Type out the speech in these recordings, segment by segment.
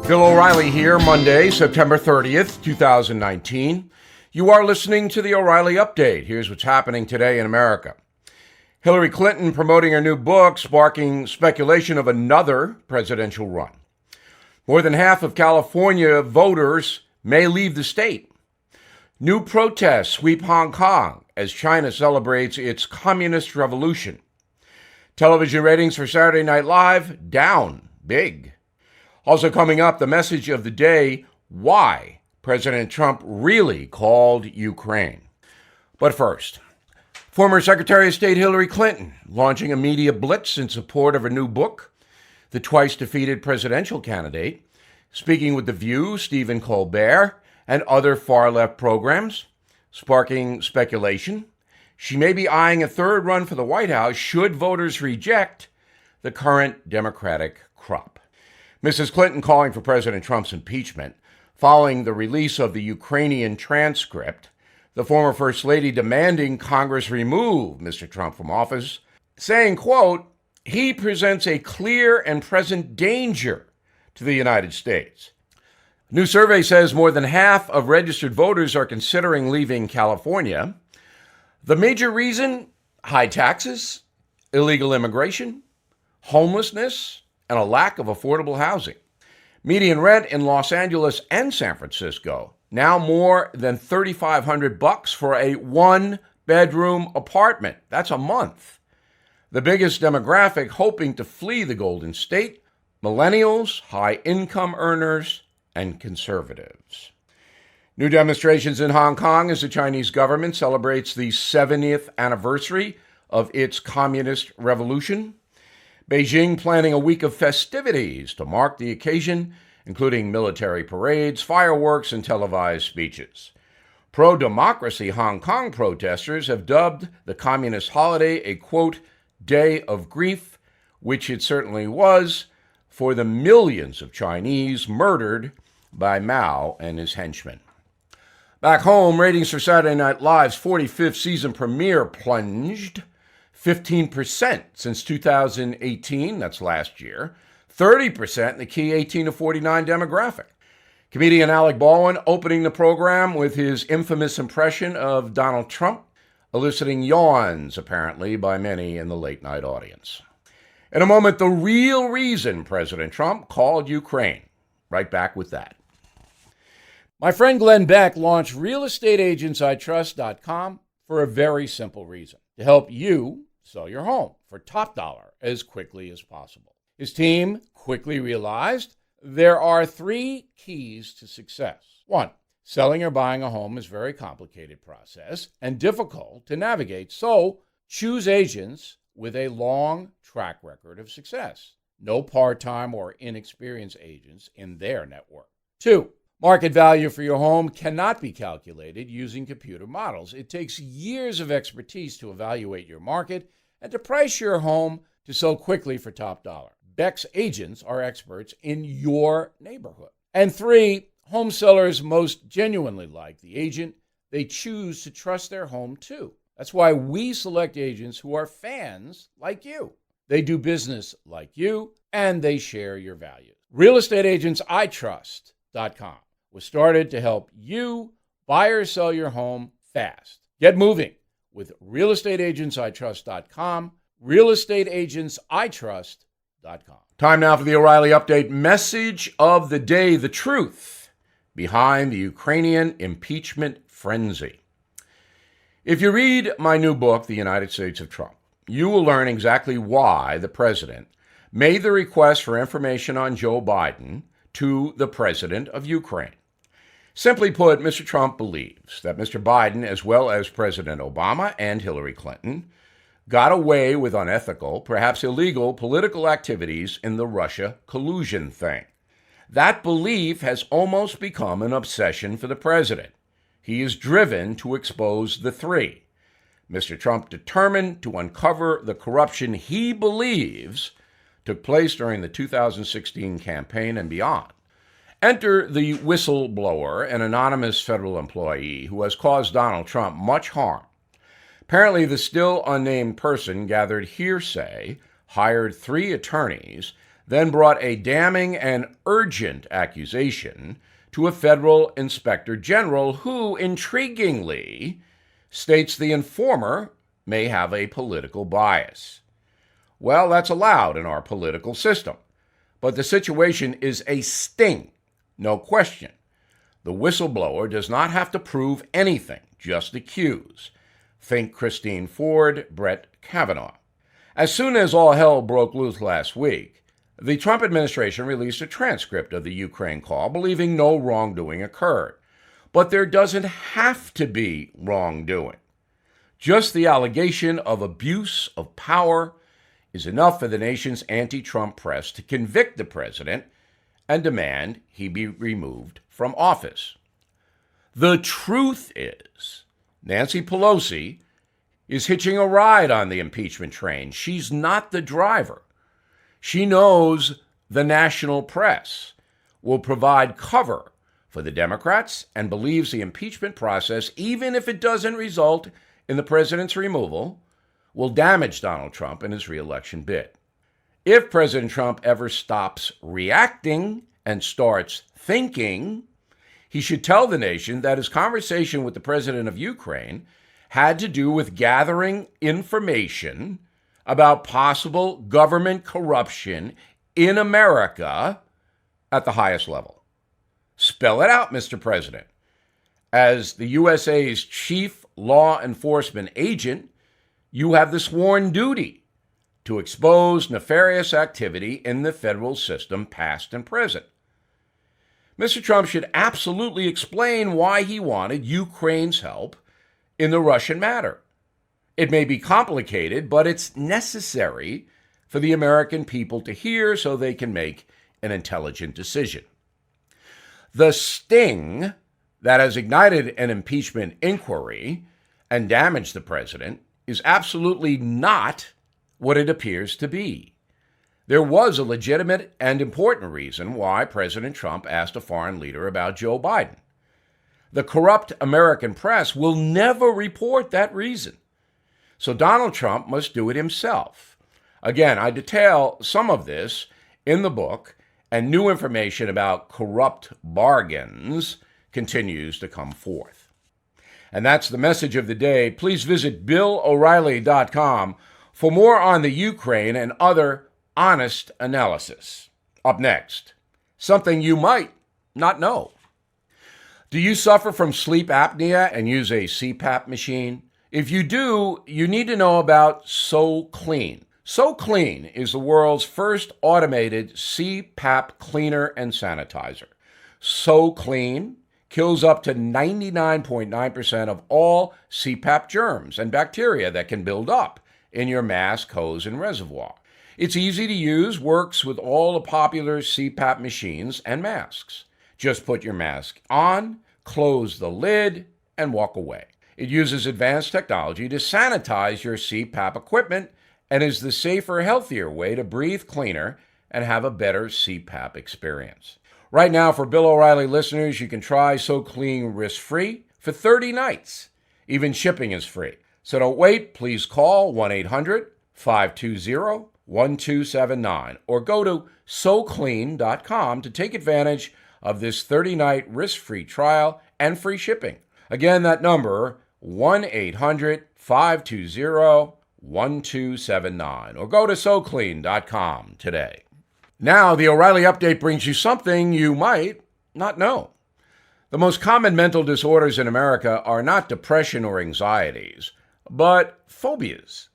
Bill O'Reilly here, Monday, September 30th, 2019. You are listening to the O'Reilly Update. Here's what's happening today in America. Hillary Clinton promoting her new book, sparking speculation of another presidential run. More than half of California voters may leave the state. New protests sweep Hong Kong as China celebrates its communist revolution. Television ratings for Saturday Night Live down big. Also coming up, the message of the day, why President Trump really called Ukraine. But first, former Secretary of State Hillary Clinton launching a media blitz in support of her new book, the twice-defeated presidential candidate, speaking with The View, Stephen Colbert, and other far-left programs, sparking speculation. She may be eyeing a third run for the White House should voters reject the current Democratic crop. Mrs. Clinton calling for President Trump's impeachment following the release of the Ukrainian transcript, the former First Lady demanding Congress remove Mr. Trump from office, saying, quote, he presents a clear and present danger to the United States. A new survey says more than half of registered voters are considering leaving California. The major reason, high taxes, illegal immigration, homelessness, and a lack of affordable housing. Median rent in Los Angeles and San Francisco, now more than $3,500 for a one-bedroom apartment. That's a month. The biggest demographic hoping to flee the Golden State, millennials, high-income earners, and conservatives. New demonstrations in Hong Kong as the Chinese government celebrates the 70th anniversary of its communist revolution. Beijing planning a week of festivities to mark the occasion, including military parades, fireworks, and televised speeches. Pro-democracy Hong Kong protesters have dubbed the communist holiday a, quote, day of grief, which it certainly was for the millions of Chinese murdered by Mao and his henchmen. Back home, ratings for Saturday Night Live's 45th season premiere plunged 15% since 2018, that's last year, 30% in the key 18 to 49 demographic. Comedian Alec Baldwin opening the program with his infamous impression of Donald Trump, eliciting yawns, apparently, by many in the late-night audience. In a moment, the real reason President Trump called Ukraine. Right back with that. My friend Glenn Beck launched realestateagentsitrust.com for a very simple reason, to help you sell your home for top dollar as quickly as possible. His team quickly realized there are three keys to success. One, selling or buying a home is a very complicated process and difficult to navigate, so choose agents with a long track record of success. No part-time or inexperienced agents in their network. Two, market value for your home cannot be calculated using computer models. It takes years of expertise to evaluate your market and to price your home to sell quickly for top dollar. Beck's agents are experts in your neighborhood. And three, home sellers most genuinely like the agent they choose to trust their home to. That's why we select agents who are fans like you. They do business like you, and they share your values. realestateagentsitrust.com was started to help you buy or sell your home fast. Get moving with realestateagentsitrust.com, realestateagentsitrust.com. Time now for the O'Reilly Update message of the day, the truth behind the Ukrainian impeachment frenzy. If you read my new book, The United States of Trump, you will learn exactly why the president made the request for information on Joe Biden to the president of Ukraine. Simply put, Mr. Trump believes that Mr. Biden, as well as President Obama and Hillary Clinton, got away with unethical, perhaps illegal, political activities in the Russia collusion thing. That belief has almost become an obsession for the president. He is driven to expose the three. Mr. Trump determined to uncover the corruption he believes took place during the 2016 campaign and beyond. Enter the whistleblower, an anonymous federal employee who has caused Donald Trump much harm. Apparently, the still unnamed person gathered hearsay, hired 3 attorneys, then brought a damning and urgent accusation to a federal inspector general who, intriguingly, states the informer may have a political bias. Well, that's allowed in our political system, but the situation is a sting, no question. The whistleblower does not have to prove anything, just accuse. Think Christine Ford, Brett Kavanaugh. As soon as all hell broke loose last week, the Trump administration released a transcript of the Ukraine call, believing no wrongdoing occurred. But there doesn't have to be wrongdoing. Just the allegation of abuse of power is enough for the nation's anti-Trump press to convict the president and demand he be removed from office. The truth is, Nancy Pelosi is hitching a ride on the impeachment train. She's not the driver. She knows the national press will provide cover for the Democrats and believes the impeachment process, even if it doesn't result in the president's removal, will damage Donald Trump in his re-election bid. If President Trump ever stops reacting and starts thinking, he should tell the nation that his conversation with the president of Ukraine had to do with gathering information about possible government corruption in America at the highest level. Spell it out, Mr. President. As the USA's chief law enforcement agent, you have the sworn duty to expose nefarious activity in the federal system, past and present. Mr. Trump should absolutely explain why he wanted Ukraine's help in the Russian matter. It may be complicated, but it's necessary for the American people to hear so they can make an intelligent decision. The sting that has ignited an impeachment inquiry and damaged the president is absolutely not what it appears to be. There was a legitimate and important reason why President Trump asked a foreign leader about Joe Biden. The corrupt American press will never report that reason. So Donald Trump must do it himself. Again, I detail some of this in the book, and new information about corrupt bargains continues to come forth. And that's the message of the day. Please visit BillO'Reilly.com for more on the Ukraine and other honest analysis. Up next, something you might not know. Do you suffer from sleep apnea and use a CPAP machine? If you do, you need to know about SoClean. SoClean is the world's first automated CPAP cleaner and sanitizer. SoClean kills up to 99.9% of all CPAP germs and bacteria that can build up in your mask, hose, and reservoir. It's easy to use, works with all the popular CPAP machines and masks. Just put your mask on, close the lid, and walk away. It uses advanced technology to sanitize your CPAP equipment and is the safer, healthier way to breathe cleaner and have a better CPAP experience. Right now, for Bill O'Reilly listeners, you can try SoClean risk-free for 30 nights. Even shipping is free. So don't wait. Please call 1-800-520-1279 or go to SoClean.com to take advantage of this 30-night risk-free trial and free shipping. Again, that number, 1-800-520-1279 or go to SoClean.com today. Now, the O'Reilly Update brings you something you might not know. The most common mental disorders in America are not depression or anxieties, but phobias.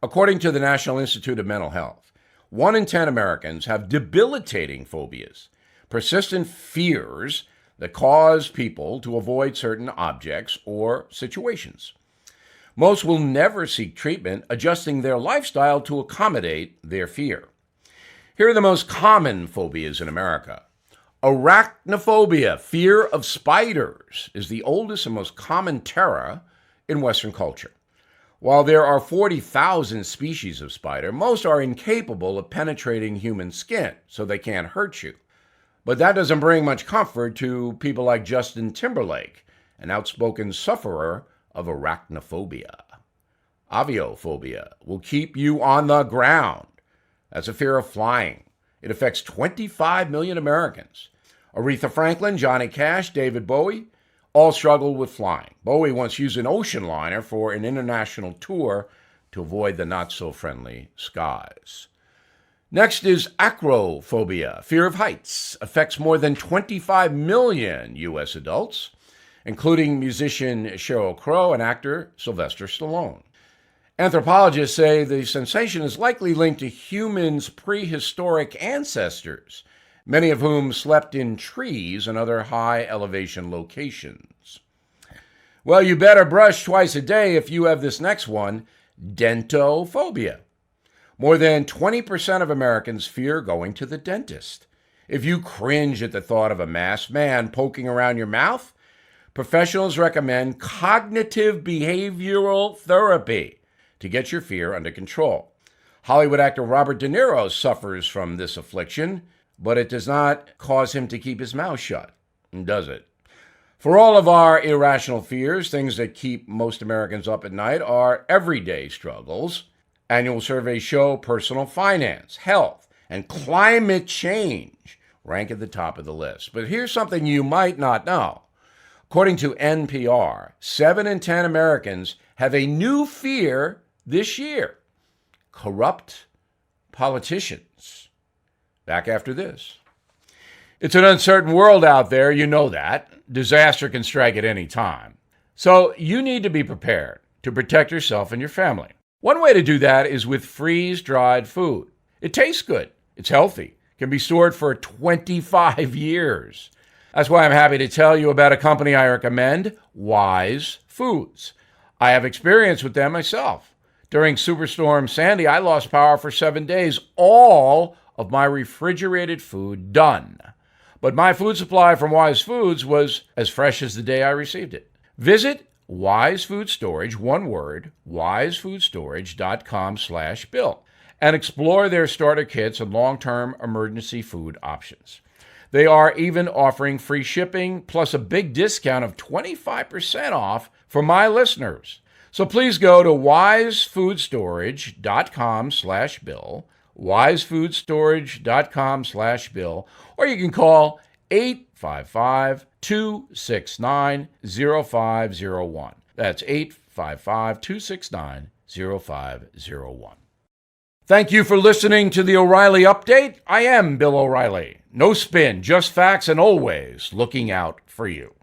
According to the National Institute of Mental Health, 1 in 10 Americans have debilitating phobias, persistent fears that cause people to avoid certain objects or situations. Most will never seek treatment, adjusting their lifestyle to accommodate their fear. Here are the most common phobias in America. Arachnophobia, fear of spiders, is the oldest and most common terror in Western culture. While there are 40,000 species of spider, most are incapable of penetrating human skin, so they can't hurt you. But that doesn't bring much comfort to people like Justin Timberlake, an outspoken sufferer of arachnophobia. Aviophobia will keep you on the ground. That's a fear of flying. It affects 25 million Americans. Aretha Franklin, Johnny Cash, David Bowie all struggled with flying. Bowie once used an ocean liner for an international tour to avoid the not-so-friendly skies. Next is acrophobia, fear of heights. Affects more than 25 million U.S. adults, including musician Sheryl Crow and actor Sylvester Stallone. Anthropologists say the sensation is likely linked to humans' prehistoric ancestors, many of whom slept in trees and other high-elevation locations. Well, you better brush twice a day if you have this next one, dentophobia. More than 20% of Americans fear going to the dentist. If you cringe at the thought of a masked man poking around your mouth, professionals recommend cognitive behavioral therapy to get your fear under control. Hollywood actor Robert De Niro suffers from this affliction, but it does not cause him to keep his mouth shut, does it? For all of our irrational fears, things that keep most Americans up at night are everyday struggles. Annual surveys show personal finance, health, and climate change rank at the top of the list. But here's something you might not know. According to NPR, 7 in 10 Americans have a new fear this year: corrupt politicians. Back after this. It's an uncertain world out there, you know that. Disaster can strike at any time. So you need to be prepared to protect yourself and your family. One way to do that is with freeze-dried food. It tastes good. It's healthy. Can be stored for 25 years. That's why I'm happy to tell you about a company I recommend, Wise Foods. I have experience with them myself. During Superstorm Sandy, I lost power for 7 days. All of my refrigerated food done. But my food supply from Wise Foods was as fresh as the day I received it. Visit Wise Food Storage, one word, wisefoodstorage.com/Bill, and explore their starter kits and long-term emergency food options. They are even offering free shipping plus a big discount of 25% off for my listeners. So please go to wisefoodstorage.com/Bill, wisefoodstorage.com/Bill, or you can call 855-269-0501. That's 855-269-0501. Thank you for listening to the O'Reilly Update. I am Bill O'Reilly. No spin, just facts, and always looking out for you.